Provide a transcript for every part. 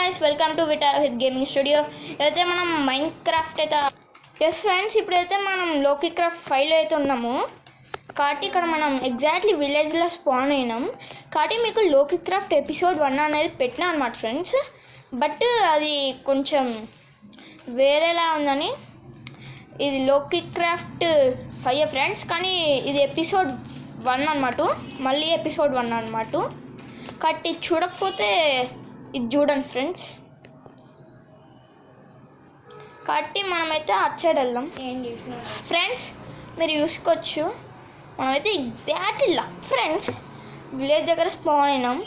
guys, welcome to Vitarohit Gaming Studio. అయితే మనం Minecraft అయితే ఎస్ ఫ్రెండ్స్ ఇప్పుడైతే మనం లోకీ క్రాఫ్ట్ 5 లో అయితే ఉన్నాము. కాబట్టి ఇక్కడ మనం ఎగ్జాక్ట్లీ విలేజ్లో స్పాన్ అయినాం. కాబట్టి మీకు లోకీ క్రాఫ్ట్ ఎపిసోడ్ 1 అనేది పెట్టినా అనమాట ఫ్రెండ్స్. బట్ అది కొంచెం వేరేలా ఉందని. ఇది లోకీ క్రాఫ్ట్ 5 ఫ్రెండ్స్, కానీ ఇది ఎపిసోడ్ 1 అనమాట. మళ్ళీ ఎపిసోడ్ 1 అనమాట. కాబట్టి చూడకపోతే ఇది చూడండి ఫ్రెండ్స్. కాబట్టి మనమైతే అటు సైడ్ వెళ్దాం ఫ్రెండ్స్. మీరు చూసుకోవచ్చు మనమైతే ఎగ్జాక్ట్లీ లక్ ఫ్రెండ్స్ విలేజ్ దగ్గర స్పాన్ అయినాం.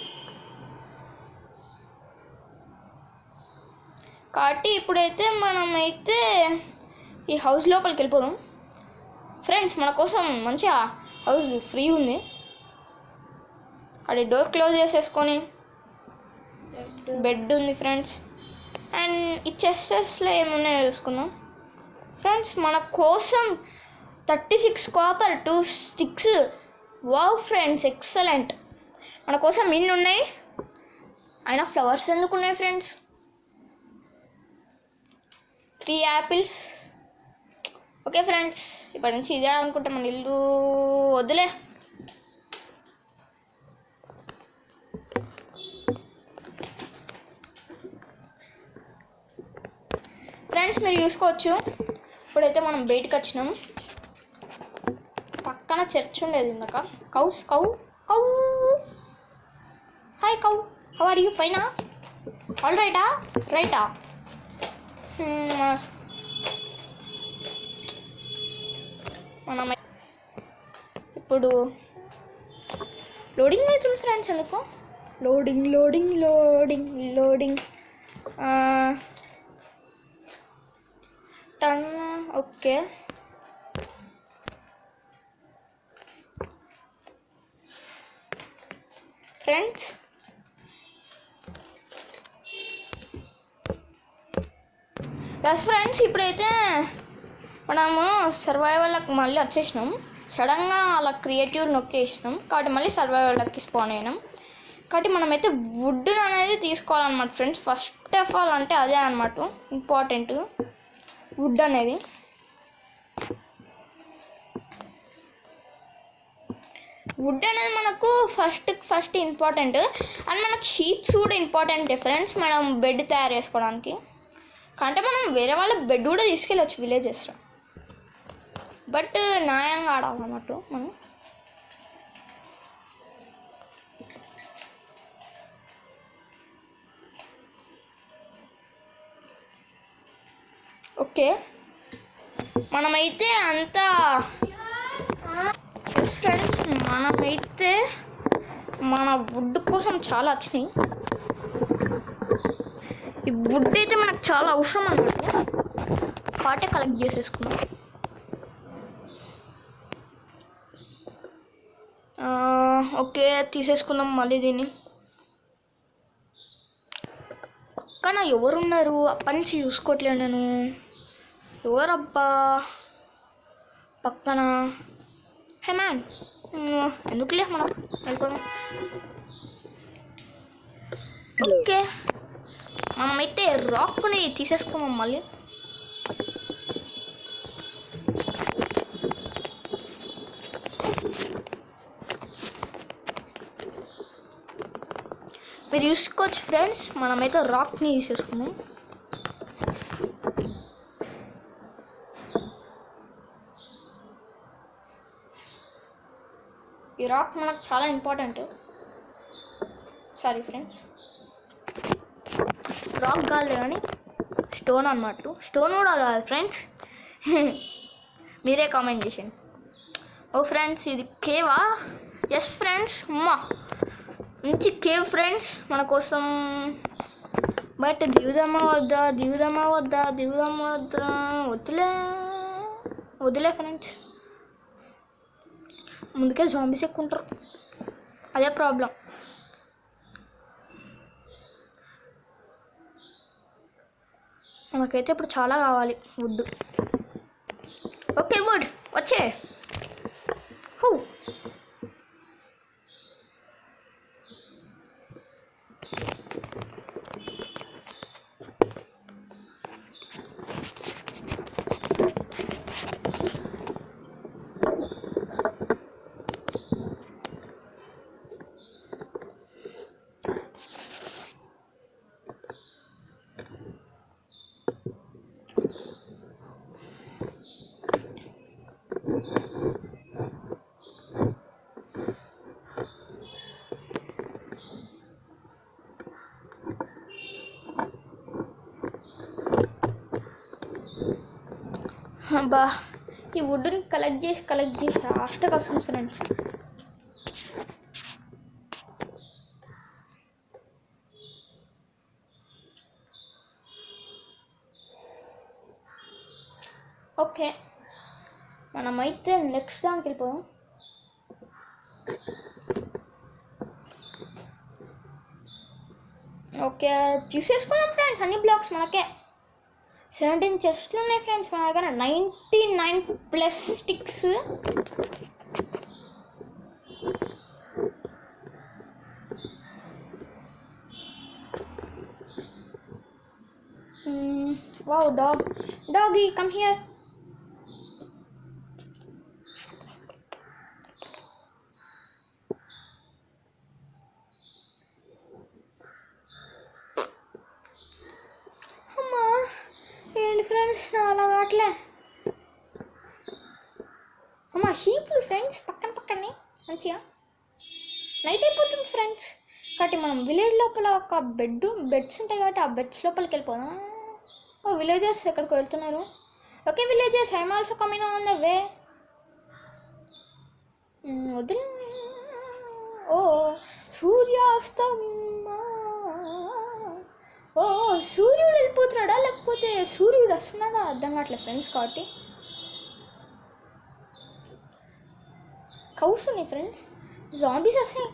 కాబట్టి ఇప్పుడైతే మనమైతే ఈ హౌస్ లోపలికి వెళ్ళిపోదాం ఫ్రెండ్స్. మన కోసం మంచిగా హౌస్ ఫ్రీ ఉంది. అది డోర్ క్లోజ్ చేసేసుకొని బెడ్ ఉంది ఫ్రెండ్స్. అండ్ ఈ చెస్టెస్లో ఏమున్నాయో చూసుకుందాం ఫ్రెండ్స్. మన కోసం 36 copper 2 sticks. Wow friends, excellent. మన కోసం ఇన్ని ఉన్నాయి. అయినా ఫ్లవర్స్ ఎందుకు ఉన్నాయి ఫ్రెండ్స్? 3 యాపిల్స్. ఓకే ఫ్రెండ్స్, ఇప్పటి నుంచి ఇదే అనుకుంటా మన ఇల్లు. వద్దులే. ఫ్రెండ్స్ మీరు చూసుకోవచ్చు ఇప్పుడైతే మనం బయటకు వచ్చినాం. పక్కన చర్చ్ ఉండేది ఇందాక. Cow hi cow, how are you? ఫైనా? ఆల్ రైటా? మనం ఇప్పుడు లోడింగ్ అవుతుంది ఫ్రెండ్స్. ఎందుకు loading turn. Okay friends, yes friends ఇప్పుడైతే మనము సర్వైవల్కి మళ్ళీ వచ్చేసినాం. సడన్గా అలా క్రియేటివ్ నొక్కేసినాం కాబట్టి మళ్ళీ సర్వైవల్కి స్పాన్ అయినాం. కాబట్టి మనమైతే వుడ్ అనేది తీసుకోవాలన్నమాట ఫ్రెండ్స్. ఫస్ట్ ఆఫ్ ఆల్ అంటే అదే అనమాట ఇంపార్టెంట్, వుడ్ అనేది. వుడ్ అనేది మనకు ఫస్ట్ ఇంపార్టెంట్. అండ్ మనకు షీట్స్ కూడా ఇంపార్టెంటే ఫ్రెండ్స్, మనం బెడ్ తయారు చేసుకోవడానికి. అంటే మనం వేరే వాళ్ళ బెడ్ కూడా తీసుకెళ్ళవచ్చు విలేజెస్లో. బట్ న్యాయంగా ఆడాలన్నమాట మనం. ఓకే మనమైతే అంతా ఫ్రెండ్స్, మనమైతే మన వుడ్ కోసం చాలా వచ్చినాయి. ఈ వుడ్ అయితే మనకు చాలా అవసరం అన్నమాట. కాటే కలెక్ట్ చేసేసుకున్నాం. ఓకే తీసేసుకుందాం మళ్ళీ దీన్ని. కానీ ఎవరున్నారు? అప్పటి నుంచి చూసుకోవట్లేదు నేను. ఎవరబ్బా పక్కన? హే మ్యాన్, ఎందుకులే మనం వెళ్ళిపోదాం. ఓకే మనమైతే రాక్ని తీసేసుకున్నాం మళ్ళీ. మీరు చూసుకోవచ్చు ఫ్రెండ్స్, మనమైతే రాక్ని తీసేసుకున్నాం. ఈ రాక్ మనకు చాలా ఇంపార్టెంట్. సారీ ఫ్రెండ్స్, రాక్ కాదు కానీ స్టోన్ అన్నమాట. స్టోన్ కూడా కాదు ఫ్రెండ్స్, మీరే కామెంట్ చేయండి. ఓ ఫ్రెండ్స్, ఇది కేవా? ఎస్ ఫ్రెండ్స్, అమ్మా మంచి కేవ్ ఫ్రెండ్స్ మన కోసం. బట్ దిగుదామా వద్దా? వద్దులే ఫ్రెండ్స్. ముందుకే జాంబీస్ ఎక్కుంటారు, అదే ప్రాబ్లం. మనకైతే ఇప్పుడు చాలా కావాలి వుడ్. ఓకే వుడ్ వచ్చే. అబ్బా ఈ వుడ్ని కలెక్ట్ చేసి లాస్ట్కి వస్తుంది ఫ్రెండ్స్. ఓకే మనమైతే నెక్స్ట్ దానికి వెళ్ళిపోదాం. ఓకే తీసేసుకున్నాం ఫ్రెండ్స్ అన్ని బ్లాక్స్. మనకే 17 చెస్ట్లు ఉన్నాయి ఫ్రెండ్స్ మన దగ్గర. 99+ sticks. Wow doggy come here. అమ్మా ఏంటి ఫ్రెండ్స్ అలా కావట్లే. అమ్మా షీప్లు ఫ్రెండ్స్ పక్కనే మంచిగా. నైట్ అయిపోతుంది ఫ్రెండ్స్ కాబట్టి మనం విలేజ్ లోపల ఒక బెడ్స్ ఉంటాయి కాబట్టి ఆ బెడ్స్ లోపలికి వెళ్ళిపోదాం. ఓ విలేజర్స్ ఎక్కడికి వెళ్తున్నారు. Okay villagers I'm also coming on the way. వద్దు. ఓ సూర్యాస్తమా. ఓ సూర్యుడు వెళ్ళిపోతున్నాడా లేకపోతే సూర్యుడు వస్తున్నాడా అర్థం కావట్లేదు ఫ్రెండ్స్. కాబట్టి కౌస్ ఉన్నాయి ఫ్రెండ్స్. జాంబీస్ వస్తాయి.